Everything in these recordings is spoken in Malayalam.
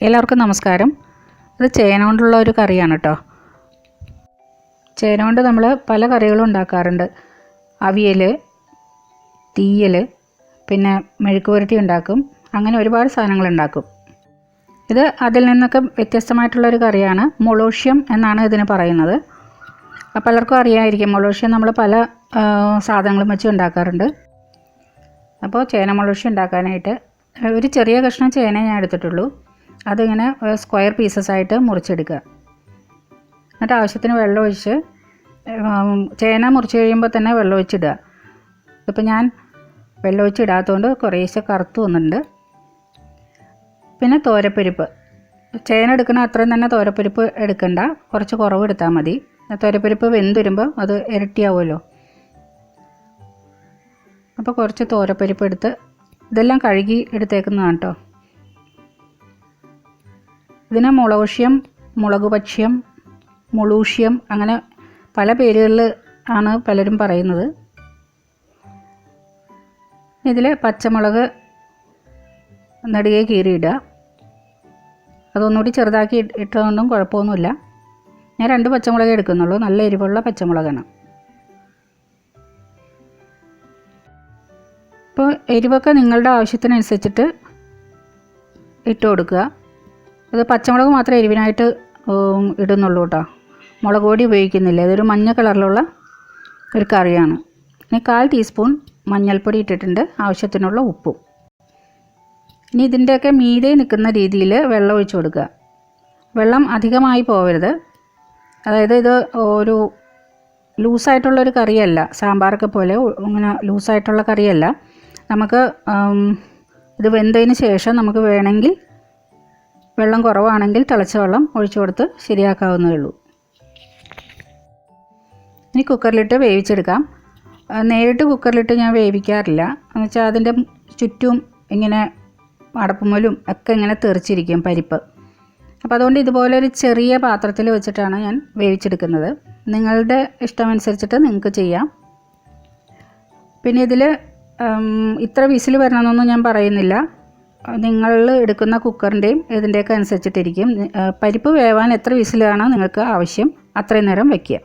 എല്ലാവർക്കും നമസ്കാരം. ഇത് ചേന കൊണ്ടുള്ള ഒരു കറിയാണ് കേട്ടോ. ചേന കൊണ്ട് നമ്മൾ പല കറികളും ഉണ്ടാക്കാറുണ്ട്. അവിയൽ, തീയൽ, പിന്നെ മെഴുക്ക് പുരട്ടി ഉണ്ടാക്കും. അങ്ങനെ ഒരുപാട് സാധനങ്ങൾ ഉണ്ടാക്കും. ഇത് അതിൽ നിന്നൊക്കെ വ്യത്യസ്തമായിട്ടുള്ളൊരു കറിയാണ്. moloshyam എന്നാണ് ഇതിന് പറയുന്നത്. പലർക്കും അറിയാമായിരിക്കും. moloshyam നമ്മൾ പല സാധനങ്ങളും വെച്ച് ഉണ്ടാക്കാറുണ്ട്. അപ്പോൾ ചേന moloshyam ഉണ്ടാക്കാനായിട്ട് ഒരു ചെറിയ കഷ്ണം ചേന ഞാൻ എടുത്തിട്ടുള്ളൂ. അതിങ്ങനെ സ്ക്വയർ പീസസ് ആയിട്ട് മുറിച്ചെടുക്കുക. എന്നിട്ട് ആവശ്യത്തിന് വെള്ളം ഒഴിച്ച്, ചേന മുറിച്ച് കഴിയുമ്പോൾ തന്നെ വെള്ളം ഒഴിച്ചിടുക. ഇതിപ്പോൾ ഞാൻ വെള്ളം ഒഴിച്ചിടാത്തതുകൊണ്ട് കുറേശ്ശെ കറുത്ത് വന്നിട്ടുണ്ട്. പിന്നെ തോരപ്പരിപ്പ്, ചേന എടുക്കണ അത്രയും തന്നെ തോരപ്പരിപ്പ് എടുക്കണ്ട, കുറച്ച് കുറവ് എടുത്താൽ മതി. തോരപ്പരിപ്പ് വെന്ത് വരുമ്പോൾ അത് ഇരട്ടിയാവുമല്ലോ. അപ്പോൾ കുറച്ച് തോരപ്പരിപ്പ് എടുത്ത്, ഇതെല്ലാം കഴുകി എടുത്തേക്കുന്നതാണ് കേട്ടോ. ഇതിന് moloshyam, മുളകുപക്ഷ്യം, moloshyam അങ്ങനെ പല പേരുകളിൽ ആണ് പലരും പറയുന്നത്. ഇതിൽ പച്ചമുളക് നടുകെ കീറിയിടുക. അതൊന്നുകൂടി ചെറുതാക്കി ഇട്ടതൊന്നും കുഴപ്പമൊന്നുമില്ല. ഞാൻ 2 പച്ചമുളക് എടുക്കുന്നുള്ളൂ. നല്ല എരിവുള്ള പച്ചമുളകാണ്. ഇപ്പോൾ എരിവൊക്കെ നിങ്ങളുടെ ആവശ്യത്തിനനുസരിച്ചിട്ട് ഇട്ട് കൊടുക്കുക. അത് പച്ചമുളക് മാത്രമേ എരിവിനായിട്ട് ഇടുന്നുള്ളൂ കേട്ടോ. മുളക് പൊടി ഉപയോഗിക്കുന്നില്ല. ഇതൊരു മഞ്ഞ കളറിലുള്ള ഒരു കറിയാണ്. ഇനി 1/4 ടീസ്പൂൺ മഞ്ഞൾപ്പൊടി ഇട്ടിട്ടുണ്ട്, ആവശ്യത്തിനുള്ള ഉപ്പും. ഇനി ഇതിൻ്റെയൊക്കെ മീതെ നിൽക്കുന്ന രീതിയിൽ വെള്ളം ഒഴിച്ച് കൊടുക്കുക. വെള്ളം അധികമായി പോകരുത്. അതായത് ഇത് ഒരു ലൂസായിട്ടുള്ളൊരു കറിയല്ല, സാമ്പാറൊക്കെ പോലെ ഇങ്ങനെ ലൂസായിട്ടുള്ള കറിയല്ല. നമുക്ക് ഇത് വെന്തതിന് ശേഷം നമുക്ക് വേണമെങ്കിൽ വെള്ളം കുറവാണെങ്കിൽ തിളച്ച വെള്ളം ഒഴിച്ചു കൊടുത്ത് ശരിയാക്കാവുന്നതേ ഉള്ളൂ. ഇനി കുക്കറിലിട്ട് വേവിച്ചെടുക്കാം. നേരിട്ട് കുക്കറിലിട്ട് ഞാൻ വേവിക്കാറില്ല. എന്ന് വെച്ചാൽ അതിൻ്റെ ചുറ്റും ഇങ്ങനെ അടപ്പുമലും ഒക്കെ ഇങ്ങനെ തെറിച്ചിരിക്കും പരിപ്പ്. അപ്പോൾ അതുകൊണ്ട് ഇതുപോലെ ഒരു ചെറിയ പാത്രത്തിൽ വെച്ചിട്ടാണ് ഞാൻ വേവിച്ചെടുക്കുന്നത്. നിങ്ങളുടെ ഇഷ്ടമനുസരിച്ചിട്ട് നിങ്ങൾക്ക് ചെയ്യാം. പിന്നെ ഇതിൽ ഇത്ര വിസിൽ വരണമെന്നൊന്നും ഞാൻ പറയുന്നില്ല. നിങ്ങൾ എടുക്കുന്ന കുക്കറിൻ്റെയും ഇതിൻ്റെയൊക്കെ അനുസരിച്ചിട്ടിരിക്കും. പരിപ്പ് വേവാൻ എത്ര വിസിലാണ് നിങ്ങൾക്ക് ആവശ്യം അത്രയും നേരം വയ്ക്കുക.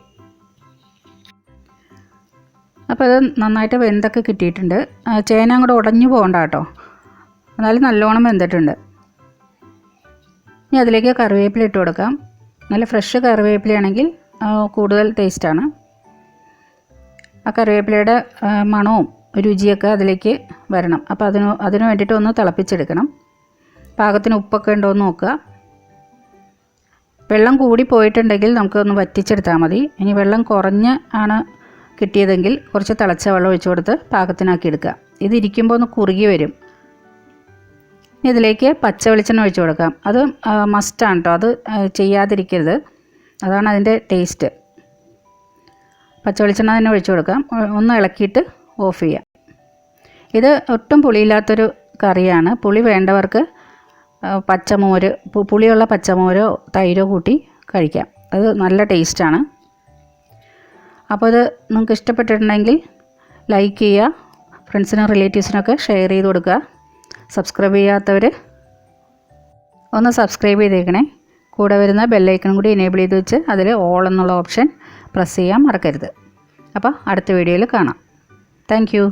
അപ്പോൾ അത് നന്നായിട്ട് വെന്തൊക്കെ കിട്ടിയിട്ടുണ്ട്. ചേന അങ്ങോട്ട് ഉടഞ്ഞു പോകണ്ട കേട്ടോ, എന്നാലും നല്ലോണം വെന്തിട്ടുണ്ട്. ഇനി അതിലേക്ക് കറിവേപ്പില ഇട്ട് കൊടുക്കാം. നല്ല ഫ്രഷ് കറിവേപ്പിലയാണെങ്കിൽ കൂടുതൽ ടേസ്റ്റാണ്. ആ കറിവേപ്പിലയുടെ മണവും രുചിയൊക്കെ അതിലേക്ക് വരണം. അപ്പോൾ അതിന് വേണ്ടിയിട്ട് ഒന്ന് തിളപ്പിച്ചെടുക്കണം. പാകത്തിന് ഉപ്പൊക്കെ ഉണ്ടോ എന്ന് നോക്കുക. വെള്ളം കൂടി പോയിട്ടുണ്ടെങ്കിൽ നമുക്കൊന്ന് വറ്റിച്ചെടുത്താൽ മതി. ഇനി വെള്ളം കുറഞ്ഞ് ആണ് കിട്ടിയതെങ്കിൽ കുറച്ച് തിളച്ച വെള്ളം ഒഴിച്ച് കൊടുത്ത് പാകത്തിനാക്കി എടുക്കുക. ഇതിരിക്കുമ്പോൾ ഒന്ന് കുറുകി വരും. ഇതിലേക്ക് പച്ച വെളിച്ചെണ്ണ ഒഴിച്ച് കൊടുക്കാം. അത് മസ്റ്റാണ് കേട്ടോ, അത് ചെയ്യാതിരിക്കരുത്. അതാണ് അതിൻ്റെ ടേസ്റ്റ്. പച്ച വെളിച്ചെണ്ണ തന്നെ ഒഴിച്ച് കൊടുക്കാം. ഒന്ന് ഇളക്കിയിട്ട് ഓഫ് ചെയ്യാം. ഇത് ഒട്ടും പുളിയില്ലാത്തൊരു കറിയാണ്. പുളി വേണ്ടവർക്ക് പച്ചമോര്, പുളിയുള്ള പച്ചമോരോ തൈരോ കൂട്ടി കഴിക്കാം. അത് നല്ല ടേസ്റ്റാണ്. അപ്പോൾ ഇത് നിങ്ങൾക്ക് ഇഷ്ടപ്പെട്ടിട്ടുണ്ടെങ്കിൽ ലൈക്ക് ചെയ്യുക, ഫ്രണ്ട്സിനും റിലേറ്റീവ്സിനൊക്കെ ഷെയർ ചെയ്ത് കൊടുക്കുക. സബ്സ്ക്രൈബ് ചെയ്യാത്തവർ ഒന്ന് സബ്സ്ക്രൈബ് ചെയ്തേക്കണേ. കൂടെ വരുന്ന ബെല്ലൈക്കണും കൂടി എനേബിൾ ചെയ്ത് വെച്ച് അതിൽ ഓൾ എന്നുള്ള ഓപ്ഷൻ പ്രസ് ചെയ്യാൻ മറക്കരുത്. അപ്പോൾ അടുത്ത വീഡിയോയിൽ കാണാം. Thank you.